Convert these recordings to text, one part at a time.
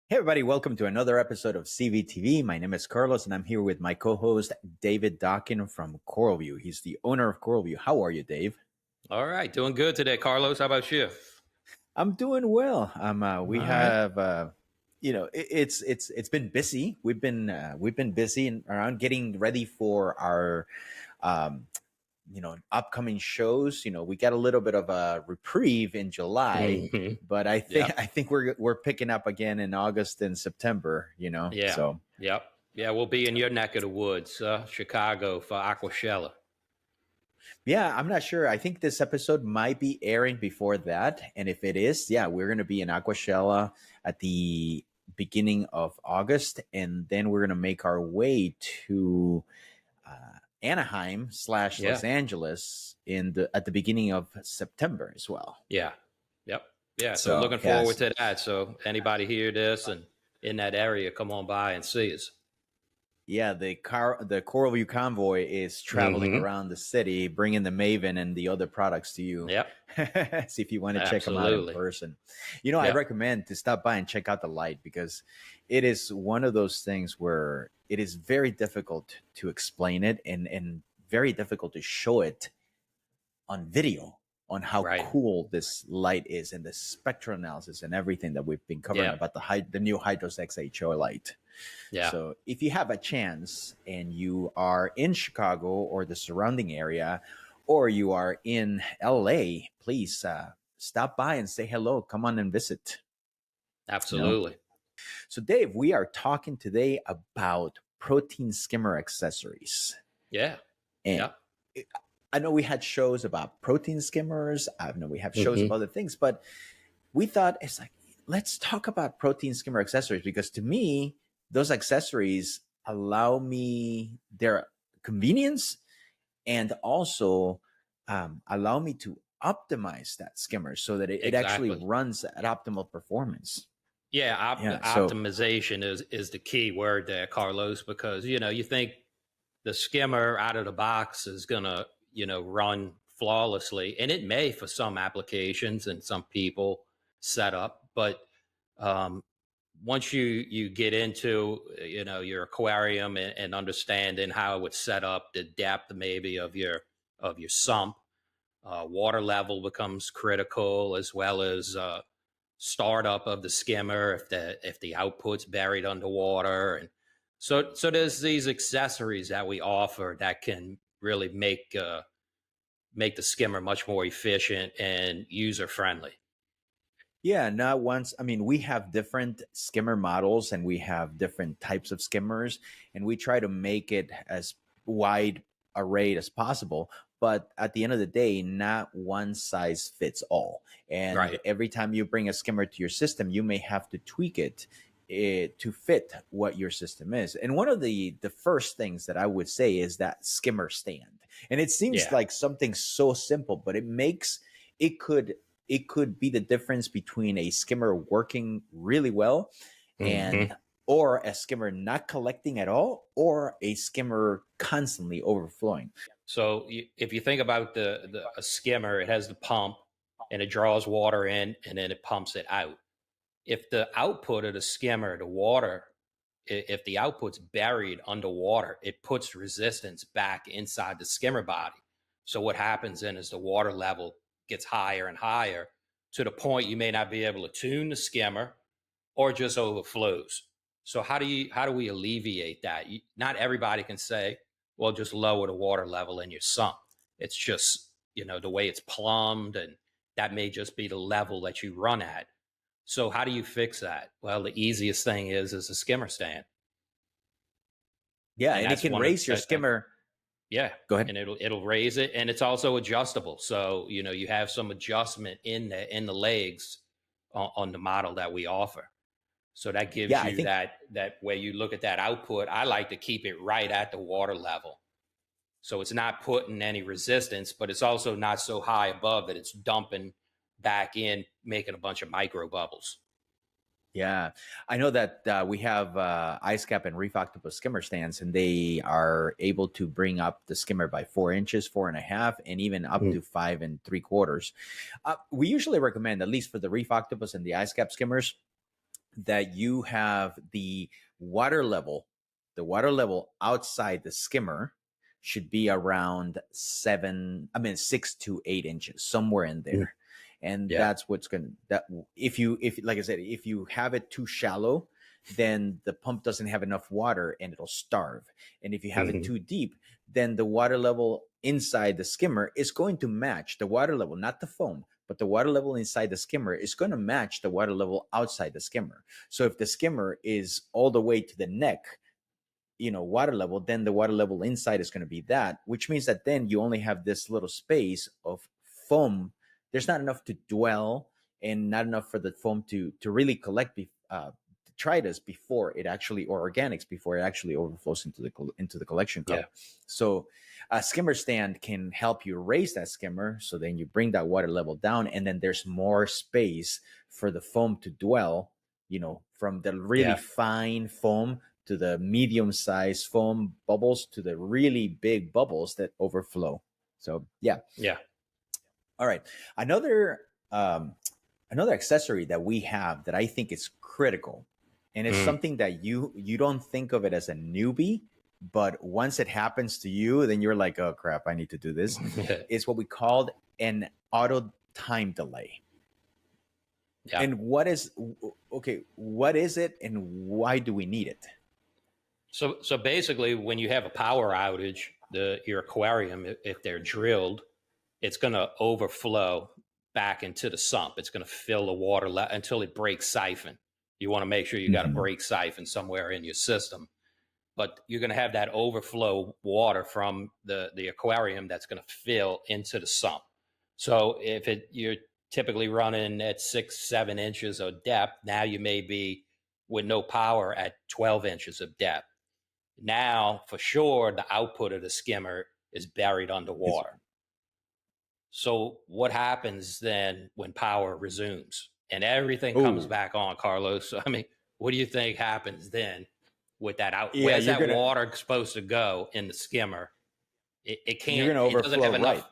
Hey, everybody, welcome to another episode of CVtv. My name is Carlos, and I'm here with my co host, David Dawkin from CoralVue. He's the owner of CoralVue. How are you, Dave? All right, doing good today, Carlos. How about you? I'm doing well. All We right. have, it's been busy. We've been busy around getting ready for our, um, upcoming shows. We got a little bit of a reprieve in July, hmm but I think Yep. I think we're picking up again in August and September. Yeah. So. Yep. Yeah, we'll be in your neck of the woods, Chicago, for Aquashella. Yeah, I'm not sure. I think this episode might be airing before that. And if it is, yeah, we're going to be in Aquashella at the beginning of August. And then we're going to make our way to Anaheim / Yeah. Los Angeles at the beginning of September as well. Yeah. Yep. Yeah. So So, looking forward yes. to that. So anybody hear this and in that area, come on by and see us. Yeah, the CoralVue convoy is traveling hmm around the city, bringing the Maven and the other products to you. Yep. See if you want to check them out in Absolutely. person. I Yep. recommend to stop by and check out the light because it is one of those things where it is very difficult to explain it and very difficult to show it on video on how Right. cool this light is and the spectral analysis and everything that we've been covering Yeah. about the new Hydros XHO light. Yeah. So if you have a chance and you are in Chicago or the surrounding area, or you are in LA, please stop by and say hello. Come on and visit. You know. Absolutely. So Dave, we are talking today about protein skimmer accessories. Yeah. And Yep. I know we had shows about protein skimmers. I know we have shows of hmm other things, but we thought it's like, let's talk about protein skimmer accessories because to me, those accessories allow me their convenience and also allow me to optimize that skimmer so that it actually Exactly. runs at optimal performance. Yeah, Yeah. So optimization is the key word there, Carlos, because you think the skimmer out of the box is gonna run flawlessly, and it may for some applications and some people set up, but um, once you get into your aquarium and understanding how it's set up, the depth maybe of your sump, water level becomes critical, as well as startup of the skimmer if the output's buried underwater. And so there's these accessories that we offer that can really make the skimmer much more efficient and user friendly. yeah, not once. I mean, we have different skimmer models and we have different types of skimmers, and we try to make it as wide array as possible. But at the end of the day, not one size fits all. And Right. every time you bring a skimmer to your system, you may have to tweak it, to fit what your system is. And one of the first things that I would say is that skimmer stand. And it seems Yeah. like something so simple, but it could it could be the difference between a skimmer working really well hmm and or a skimmer not collecting at all or a skimmer constantly overflowing. So if you think about a skimmer, it has the pump and it draws water in and then it pumps it out. If the output of the skimmer, the water, if the output's buried underwater, it puts resistance back inside the skimmer body. So what happens then is the water level gets higher and higher to the point you may not be able to tune the skimmer or just overflows. So how do we alleviate that? Not everybody can say, well, just lower the water level in your sump. It's just the way it's plumbed, and that may just be the level that you run at. So how do you fix that? Well, the easiest thing is a skimmer stand, Yeah, and and it that's can one of raise your skimmer. yeah, Go ahead. and it'll raise it, and it's also adjustable. So you have some adjustment in the legs on the model that we offer. So that gives Yeah, I you think that way you look at that output. I like to keep it right at the water level. So it's not putting any resistance, but it's also not so high above that it's dumping back in, making a bunch of micro bubbles. yeah, I know that we have ice cap and reef octopus skimmer stands, and they are able to bring up the skimmer by 4 inches, 4.5, and even up Mm. to 5 3/4. We usually recommend, at least for the reef octopus and the ice cap skimmers, that you have the water level, outside the skimmer should be around 6 to 8 inches, somewhere in there. And Yeah. that's what's going to, that if like I said, if you have it too shallow, then the pump doesn't have enough water and it'll starve. And if you have it too deep, then the water level inside the skimmer is going to match the water level, not the foam, but the water level inside the skimmer is going to match the water level outside the skimmer. So if the skimmer is all the way to the neck, water level, then the water level inside is going to be that, which means that then you only have this little space of foam. There's not enough to dwell and not enough for the foam to really collect detritus before it actually, or organics before it actually overflows into the collection cup. Yeah. So a skimmer stand can help you raise that skimmer, so then you bring that water level down, and then there's more space for the foam to dwell, from the really fine foam to the medium-sized foam bubbles to the really big bubbles that overflow. So yeah. All right. Another accessory that we have that I think is critical, and it's something that you don't think of it as a newbie, but once it happens to you, then you're like, oh crap, I need to do this. It's what we called an auto time delay. Yeah. And what is it and why do we need it? So basically, when you have a power outage, your aquarium, if they're drilled, it's going to overflow back into the sump. It's going to fill the water until it breaks siphon. You want to make sure you got a break siphon somewhere in your system. But you're going to have that overflow water from the aquarium that's going to fill into the sump. So if you're typically running at 6-7 inches of depth, now you may be with no power at 12 inches of depth. Now, for sure, the output of the skimmer is buried underwater. So what happens then when power resumes and everything comes back on, Carlos? I mean, what do you think happens then with that out? Yeah, where's that water supposed to go in the skimmer? It can't. You're going to overflow, it doesn't have enough.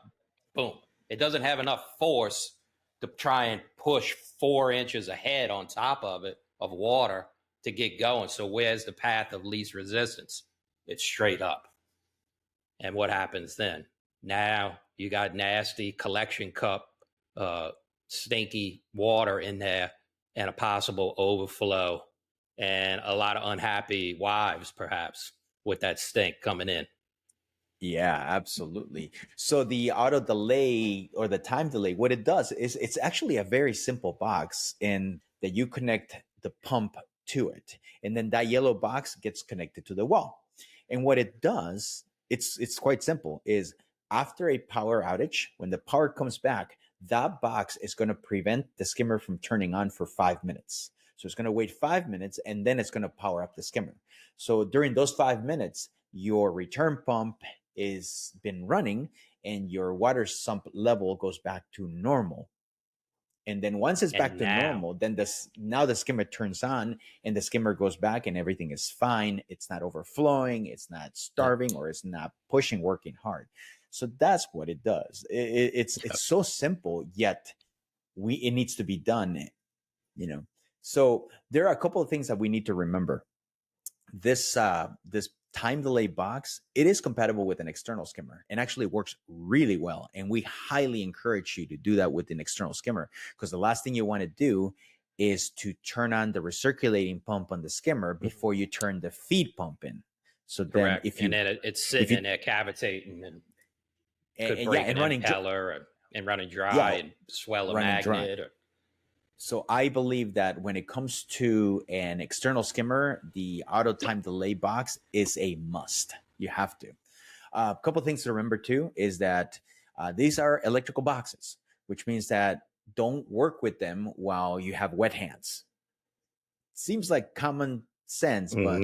Boom! It doesn't have enough force to try and push 4 inches ahead on top of it of water to get going. So where's the path of least resistance? It's straight up. And what happens then? Now you got nasty collection cup, stinky water in there, and a possible overflow, and a lot of unhappy wives, perhaps, with that stink coming in. Yeah, absolutely. So the auto delay or the time delay, what it does is it's actually a very simple box in that you connect the pump to it. And then that yellow box gets connected to the wall. And what it does, it's quite simple, is after a power outage, when the power comes back, that box is going to prevent the skimmer from turning on for 5 minutes. So it's going to wait 5 minutes and then it's going to power up the skimmer. So during those 5 minutes, your return pump is been running and your water sump level goes back to normal. And then once it's back to normal, then now the skimmer turns on and the skimmer goes back and everything is fine. It's not overflowing, it's not starving, or it's not working hard. So that's what it does. It's so simple, yet it needs to be done, So there are a couple of things that we need to remember. This time delay box, it is compatible with an external skimmer and actually works really well. And we highly encourage you to do that with an external skimmer, because the last thing you want to do is to turn on the recirculating pump on the skimmer before you turn the feed pump in. So then it's sitting in there cavitating and could break an impeller and running dry and swell a magnet. So I believe that when it comes to an external skimmer, the auto time delay box is a must. You have to. A couple of things to remember too is that these are electrical boxes, which means that don't work with them while you have wet hands. Seems like common sense, but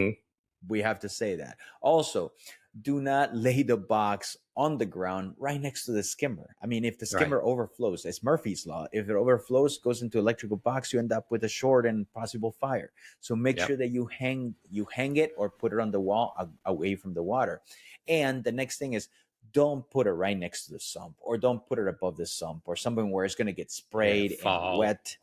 we have to say that. Also, do not lay the box on the ground right next to the skimmer. I mean, if the skimmer overflows, it's Murphy's Law. If it overflows, goes into electrical box, you end up with a short and possible fire. So make sure that you hang it or put it on the wall away from the water. And the next thing is, don't put it right next to the sump, or don't put it above the sump, or something where it's going to get sprayed and wet.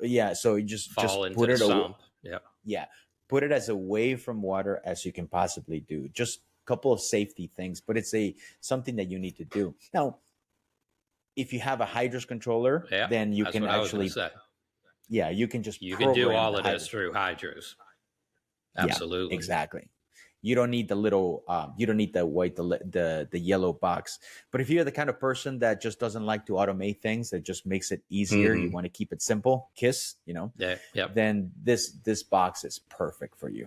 Yeah, so you just put it away. Yeah. Yeah. Put it as away from water as you can possibly do. Just a couple of safety things, but it's something that you need to do. Now, if you have a hydros controller, Yeah. then you That's can what I was going to actually, say. yeah, you can just You can do program all the of this hydros. through hydros. Yeah, Absolutely. exactly. You don't need the little, you don't need the white, the yellow box. But if you're the kind of person that just doesn't like to automate things, that just makes it easier, you want to keep it simple, Yeah. Yep. then this box is perfect for you.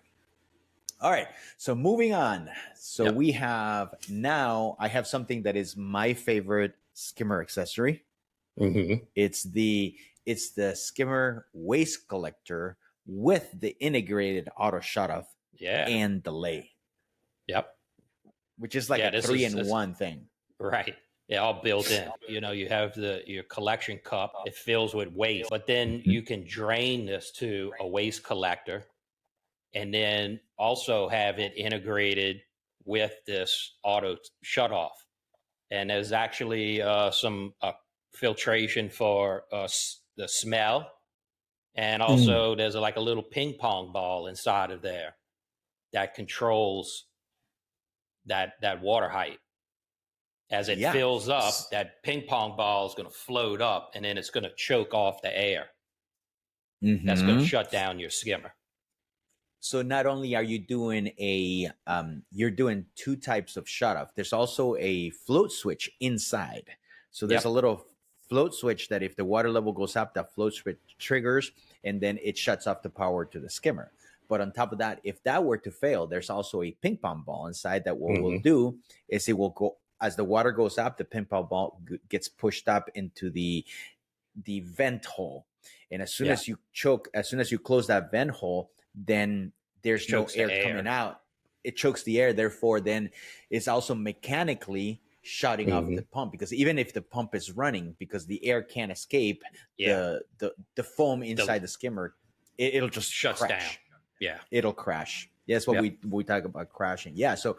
All right. So moving on. So Yep. we have now, I have something that is my favorite skimmer accessory. It's the skimmer waste collector with the integrated auto shut off and delay. Yep. Which is like a 3-in-1 thing. Right. Yeah, all built in. You have your collection cup. It fills with waste, but then you can drain this to a waste collector, and then also have it integrated with this auto shut off. And there's actually some filtration for the smell, and also there's like a little ping pong ball inside of there that controls that water height. As it fills up, that ping pong ball is going to float up, and then it's going to choke off the air. That's going to shut down your skimmer. So not only are you doing you're doing two types of shut off. There's also a float switch inside. So there's a little float switch that if the water level goes up, that float switch triggers, and then it shuts off the power to the skimmer. But on top of that, if that were to fail, there's also a ping pong ball inside that what will do is it will go, as the water goes up, the ping pong ball gets pushed up into the vent hole. And as soon as you close that vent hole, then there's no air coming out. It chokes the air. Therefore, then it's also mechanically shutting off the pump, because even if the pump is running, because the air can't escape, the foam inside the skimmer, it'll just shuts crash. Down. Yeah, it'll crash. That's what we talk about, crashing. Yeah. So,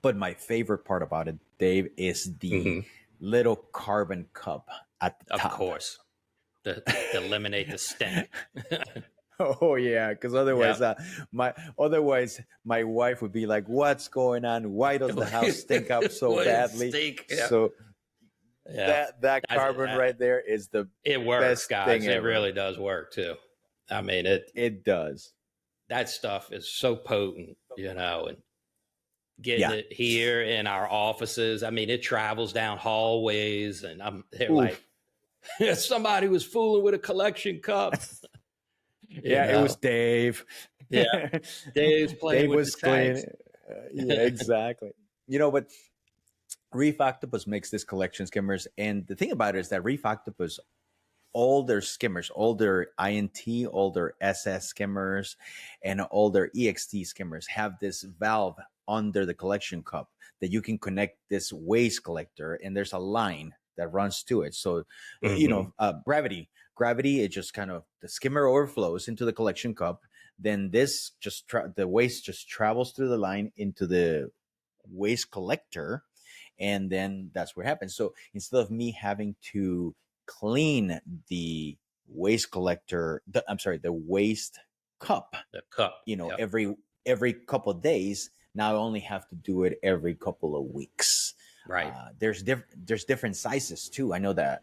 but my favorite part about it, Dave, is the little carbon cup at the top. Of course, to eliminate the stink. Oh yeah, because otherwise, my wife would be like, "What's going on? Why does the house stink up so badly?" So that carbon right there is the works, best guys. thing It ever. really does work too. I mean, it does. That stuff is so potent, and getting it here in our offices. I mean, it travels down hallways, and they're like, somebody was fooling with a collection cup. It was Dave. Yeah, Dave's playing with the tanks. Yeah, exactly. But Reef Octopus makes this collection skimmers, and the thing about it is that Reef Octopus, all their skimmers, all their INT, all their SS skimmers, and all their EXT skimmers have this valve under the collection cup that you can connect this waste collector, and there's a line that runs to it. So, gravity, it just kind of, the skimmer overflows into the collection cup. Then this the waste just travels through the line into the waste collector. And then that's what happens. So instead of me having to clean the waste collector, the waste cup, every couple of days, now I only have to do it every couple of weeks. Right. There's different sizes too. I know that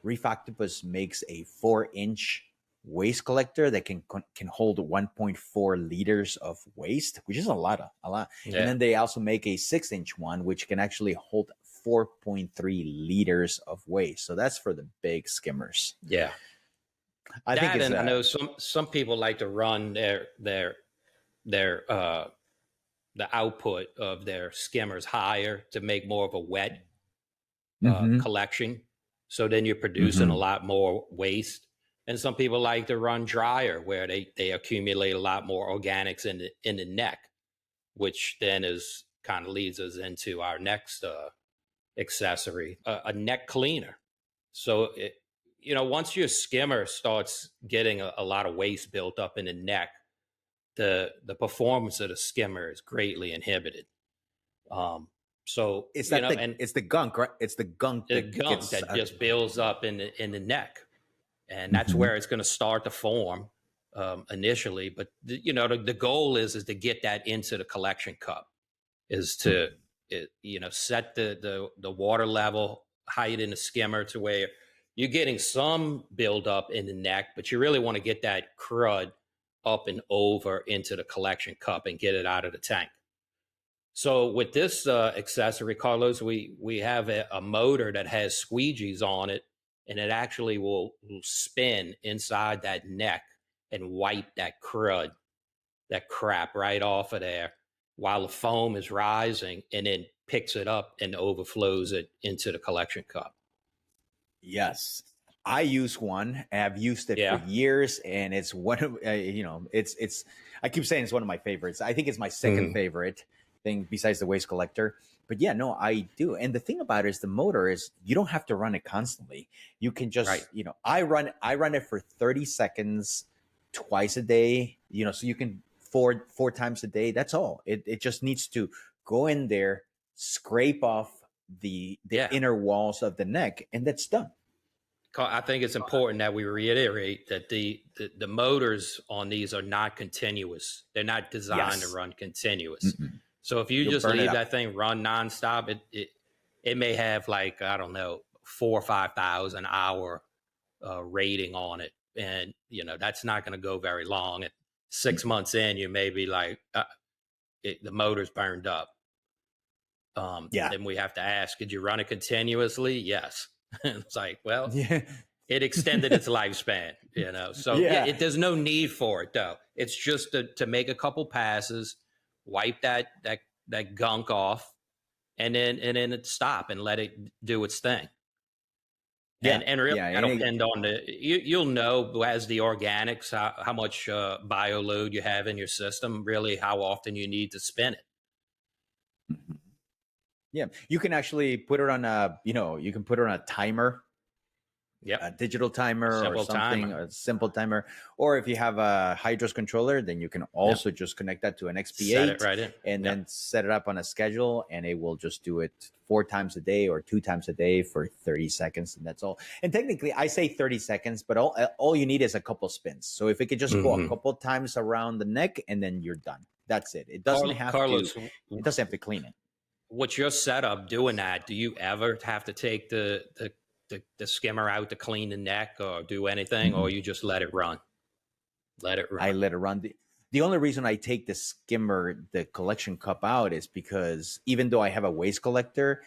Reef Octopus makes a 4-inch waste collector that can hold 1.4 liters of waste, which is a lot. Yeah. And then they also make a 6-inch one, which can actually hold 4.3 liters of waste. So that's for the big skimmers. Yeah. I know some people like to run their the output of their skimmers higher to make more of a wet collection. So then you're producing a lot more waste. And some people like to run drier, where they accumulate a lot more organics in the neck, which then kind of leads us into our next accessory, a neck cleaner. So once your skimmer starts getting a lot of waste built up in the neck, the performance of the skimmer is greatly inhibited. So it's the gunk, right? It's the gunk that just builds up in the neck. And that's where it's going to start to form. initially, but the goal is to get that into the collection cup, is to set the water level height in the skimmer to where you're getting some buildup in the neck, but you really want to get that crud up and over into the collection cup and get it out of the tank. So with this accessory, Carlos, we have a motor that has squeegees on it, and it actually will spin inside that neck and wipe that crud, that crap right off of there while the foam is rising, and then picks it up and overflows it into the collection cup. Yes. I use one. I've used it for years, and it's one of it's. I keep saying it's one of my favorites. I think it's my second favorite thing besides the waste collector. But yeah, no, I do. And the thing about it is the motor is you don't have to run it constantly. You can just I run it for 30 seconds twice a day. So you can four times a day. That's all. It just needs to go in there, scrape off the inner walls of the neck, and that's done. I think it's important that we reiterate that the motors on these are not continuous. They're not designed to run continuous. Mm-hmm. So if you just leave that thing run nonstop, it may have 4,000 or 5,000 hour rating on it, and that's not going to go very long. At 6 months in, you may be like, the motor's burned up. Then we have to ask, did you run it continuously? Yes. It's like, well, it extended its lifespan, So there's no need for it though. It's just to make a couple passes, wipe that gunk off, and then it stop and let it do its thing. And really, that'll depend on you'll know as the organics how much bio load you have in your system, really how often you need to spin it. Mm-hmm. Yeah, you can actually put it on you can put it on a timer, a digital timer or something, a simple timer. Or if you have a Hydros controller, then you can also just connect that to an XP8 set it right in. And then set it up on a schedule, and it will just do it 4 times a day or 2 times a day for 30 seconds, and that's all. And technically, I say 30 seconds, but all you need is a couple spins. So if it could just go a couple times around the neck, and then you're done. That's it. It doesn't have to clean it. What's your setup doing that? Do you ever have to take the skimmer out to clean the neck or do anything, or you just let it run? I let it run. The only reason I take the collection cup out is because even though I have a waste collector,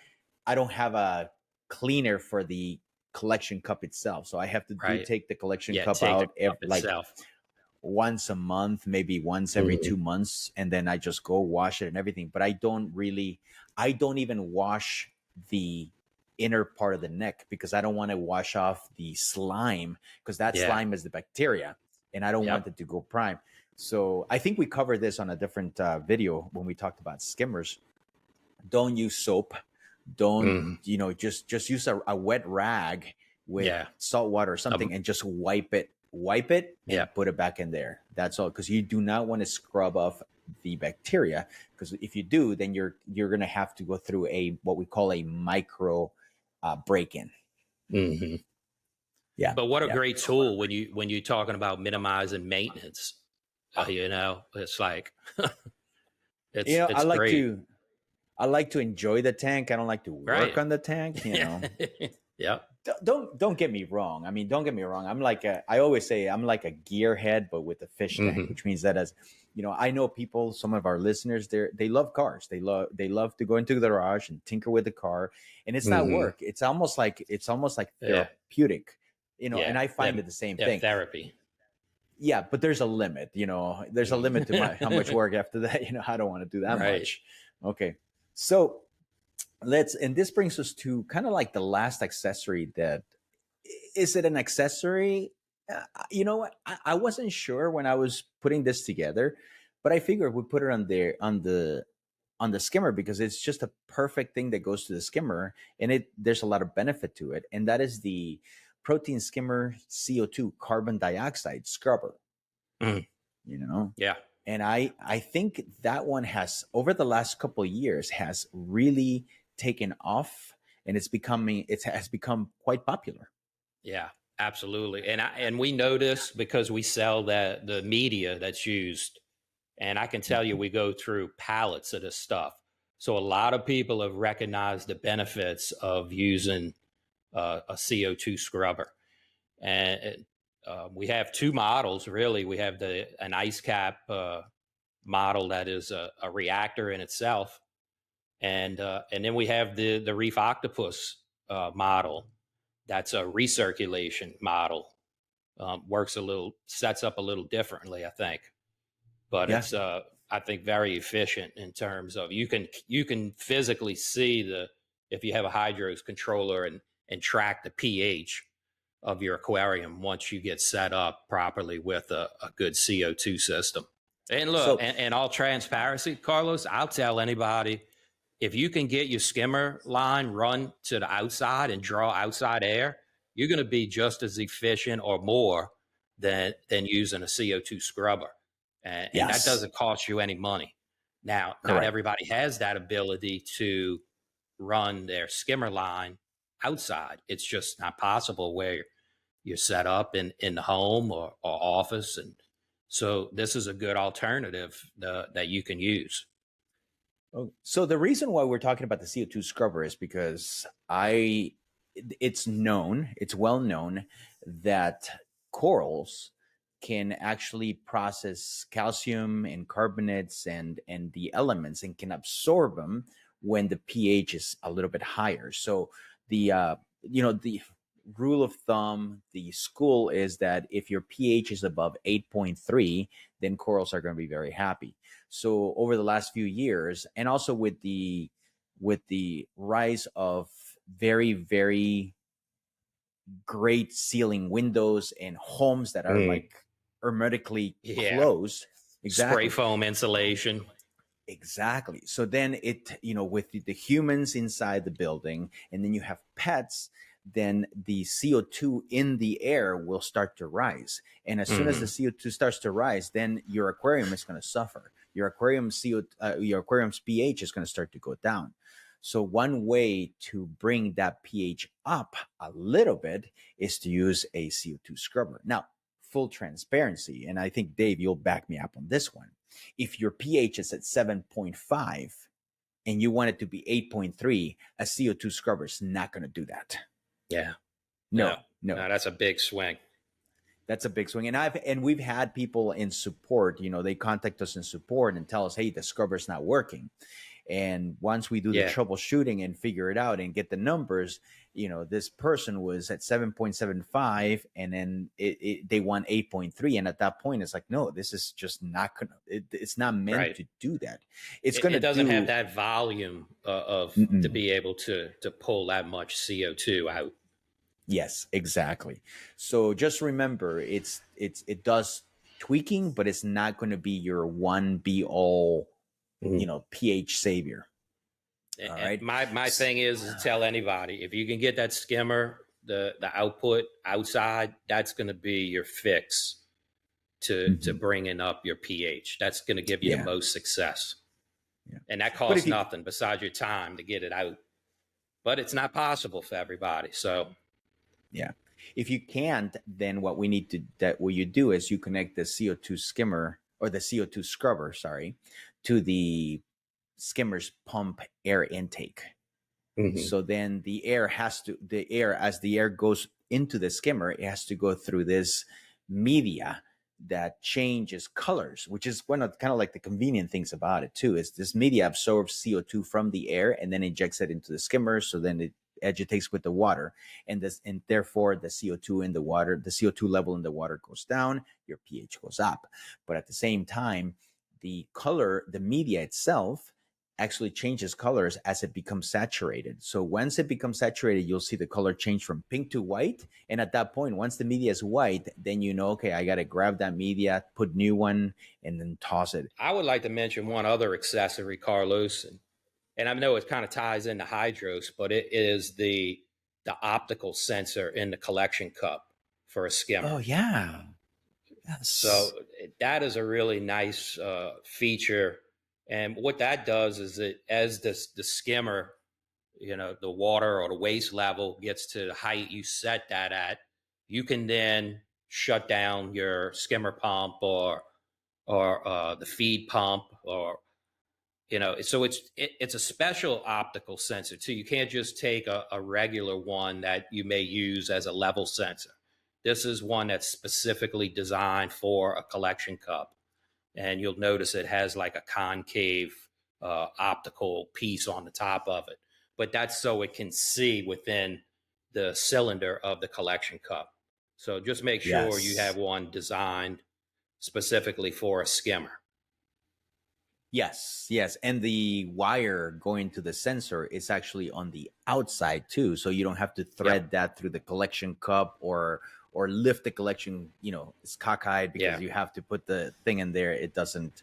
I don't have a cleaner for the collection cup itself. So I have to take the collection cup out once a month, maybe once every 2 months, and then I just go wash it and everything. But I don't even wash the inner part of the neck because I don't want to wash off the slime, because that slime is the bacteria, and I don't want it to go prime. So I think we covered this on a different video when we talked about skimmers. Don't use soap. Don't just use a wet rag with salt water or something, and just wipe it and put it back in there. That's all, because you do not want to scrub off the bacteria, because if you do, then you're going to have to go through what we call a micro break-in. But what a great tool when you're talking about minimizing maintenance. It's like it's great. I like to enjoy the tank. I don't like to work on the tank, Don't get me wrong. I mean, don't get me wrong. I always say I'm like a gearhead, but with a fish tank, which means that I know people, some of our listeners, they love cars. They love to go into the garage and tinker with the car, and it's not work. It's almost like therapeutic, and I find it the same thing. Therapy. Yeah, but there's a limit, there's a limit to how much work after that. I don't want to do that much. Okay. So and this brings us to kind of like the last accessory. Is it an accessory? You know what? I wasn't sure when I was putting this together, but I figured we'd put it on the skimmer because it's just a perfect thing that goes to the skimmer, and there's a lot of benefit to it. And that is the Protein Skimmer CO2 carbon dioxide scrubber. Yeah. And I think that one has, over the last couple of years, has really taken off, and it has become quite popular. Yeah. Absolutely. And we know this because we sell the media that's used. And I can tell you, we go through pallets of this stuff. So a lot of people have recognized the benefits of using a CO2 scrubber. And we have two models, really. We have an ice cap model that is a reactor in itself. And then we have the Reef Octopus model. That's a recirculation model. Sets up a little differently, I think, but Yeah. it's I think very efficient in terms of you can physically see if you have a hydros controller and track the pH of your aquarium once you get set up properly with a good CO2 system. And look, So and all transparency, Carlos, I'll tell anybody, if you can get your skimmer line run to the outside and draw outside air, you're going to be just as efficient or more than using a CO2 scrubber. And that yes, doesn't cost you any money. Now, not correct. everybody has that ability to run their skimmer line outside. It's just not possible where you're set up in the home or office. And so this is a good alternative that you can use. Oh, so the reason why we're talking about the CO2 scrubber is because it's well known that corals can actually process calcium and carbonates and the elements and can absorb them when the pH is a little bit higher. So the the rule of thumb, the school is that if your pH is above 8.3, then corals are going to be very happy. So over the last few years, and also with the rise of very, very great ceiling windows and homes that are like hermetically Yeah. closed. Spray Exactly. foam insulation. Exactly. So then with the humans inside the building, and then you have pets, then the CO2 in the air will start to rise. And as soon as the CO2 starts to rise, then your aquarium is going to suffer. Your aquarium's pH is going to start to go down. So one way to bring that pH up a little bit is to use a CO2 scrubber. Now, full transparency, and I think Dave, you'll back me up on this one. If your pH is at 7.5 and you want it to be 8.3, a CO2 scrubber is not going to do that. Yeah. No. That's a big swing. That's a big swing. And we've had people in support, they contact us in support and tell us, hey, the scrubber's not working. And once we do the troubleshooting and figure it out and get the numbers, this person was at 7.75 and then they want 8.3. And at that point, it's like, no, this is just not going to, it's not meant to do that. It doesn't have that volume to be able to pull that much CO2 out. Yes, exactly. So just remember, it does tweaking, but it's not going to be your one be all, pH savior. All right. My thing is to tell anybody, if you can get that skimmer, the output outside, that's going to be your fix to bringing up your pH. That's going to give you the most success. Yeah. And that costs nothing besides your time to get it out. But it's not possible for everybody. So yeah. If you can't, then what you do is you connect the CO2 skimmer or the CO2 scrubber, to the skimmer's pump air intake. So then as the air goes into the skimmer, it has to go through this media that changes colors, which is one of kind of like the convenient things about it too, is this media absorbs CO2 from the air and then injects it into the skimmer. So then it agitates with the water, and therefore the CO2 level in the water goes down, your pH goes up. But at the same time, the media itself actually changes colors as it becomes saturated. So once it becomes saturated, you'll see the color change from pink to white. And at that point, once the media is white, then okay, I got to grab that media, put new one, and then toss it. I would like to mention one other accessory, Carlos, and I know it kind of ties into hydros, but it is the optical sensor in the collection cup for a skimmer. Oh, yeah. Yes. So that is a really nice feature. And what that does is as the skimmer, the water or the waste level gets to the height you set that at, you can then shut down your skimmer pump or the feed pump, or so it's a special optical sensor too. You can't just take a regular one that you may use as a level sensor. This is one that's specifically designed for a collection cup, and you'll notice it has like a concave optical piece on the top of it, but that's so it can see within the cylinder of the collection cup. So just make sure you have Yes. one designed specifically for a skimmer. Yes, yes. And the wire going to the sensor is actually on the outside too. So you don't have to thread that through the collection cup or lift the collection, it's cockeyed because you have to put the thing in there. It doesn't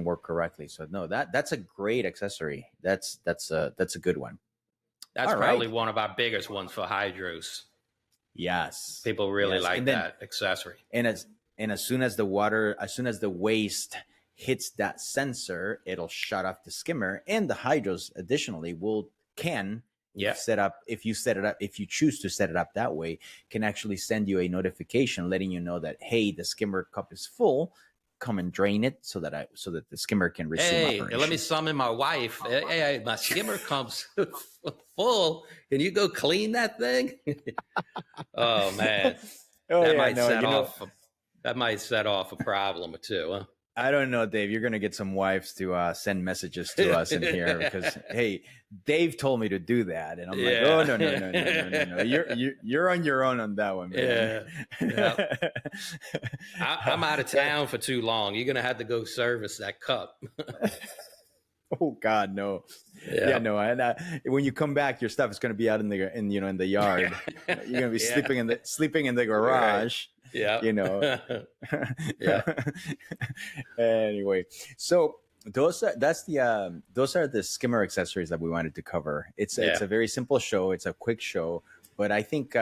work correctly. So no, that's a great accessory. That's a good one. That's probably one of our biggest ones for hydros. Yes. People really like that accessory. And as soon as the waste hits that sensor, it'll shut off the skimmer, and the hydros additionally if you choose to set it up that way, can actually send you a notification letting you know that, hey, the skimmer cup is full, come and drain it so that the skimmer can resume operation. Let me summon my wife. Hey, my skimmer cup's full. Can you go clean that thing? Oh man. That might set off a problem or two, huh? I don't know, Dave. You're going to get some wives to send messages to us in here because, hey, Dave told me to do that. And I'm like, oh, no. You're on your own on that one, man. Yeah. I'm out of town for too long. You're going to have to go service that cup. Oh God, no. Yeah, no. And when you come back, your stuff is going to be out in the yard. You're going to be sleeping in the garage. Yeah. Yeah. Anyway, so those are the skimmer accessories that we wanted to cover. It's a very simple show. It's a quick show, but I think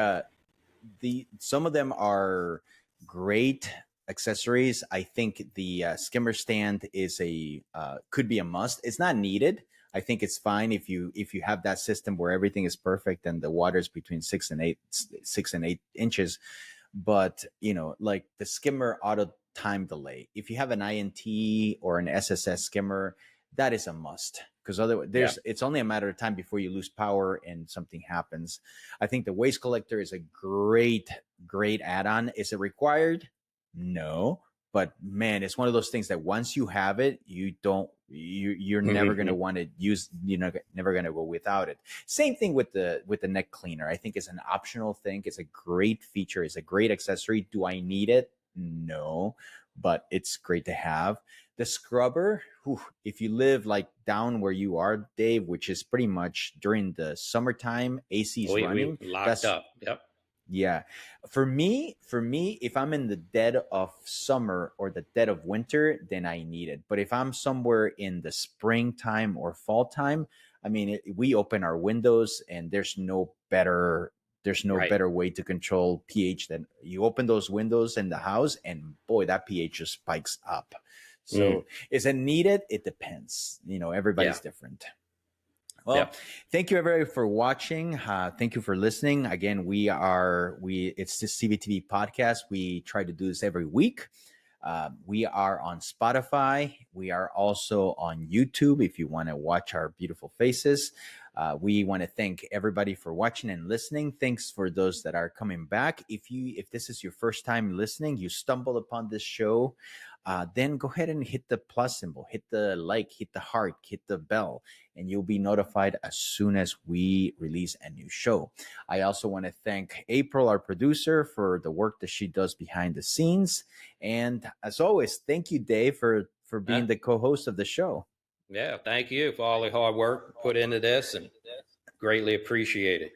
some of them are great accessories. I think the skimmer stand is could be a must. It's not needed. I think it's fine if you have that system where everything is perfect and the water's between 6 and 8 inches. But like the skimmer auto time delay, if you have an INT or an SSS skimmer, that is a must, because otherwise it's only a matter of time before you lose power and something happens. I think the waste collector is a great add-on. Is it required? No, but man, it's one of those things that once you have it, you're never going to want to use, never going to go without it. Same thing with the neck cleaner. I think it's an optional thing. It's a great feature. It's a great accessory. Do I need it? No, but it's great to have. The scrubber, if you live like down where you are, Dave, which is pretty much during the summertime, AC is running. Locked up. Yep. Yeah. For me, if I'm in the dead of summer or the dead of winter, then I need it. But if I'm somewhere in the springtime or fall time, I mean, we open our windows and there's no better way to control pH than you open those windows in the house, and boy, that pH just spikes up. So is it needed? It depends. Everybody's different. Well, thank you everybody for watching. Thank you for listening. Again, it's the CVtv Podcast. We try to do this every week. We are on Spotify. We are also on YouTube if you want to watch our beautiful faces. We want to thank everybody for watching and listening. Thanks for those that are coming back. If this is your first time listening, you stumble upon this show, then go ahead and hit the plus symbol, hit the like, hit the heart, hit the bell, and you'll be notified as soon as we release a new show. I also want to thank April, our producer, for the work that she does behind the scenes. And as always, thank you, Dave, for being the co-host of the show. Yeah, thank you for all the hard work put into this, and greatly appreciate it.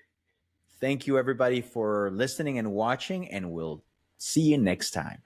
Thank you, everybody, for listening and watching, and we'll see you next time.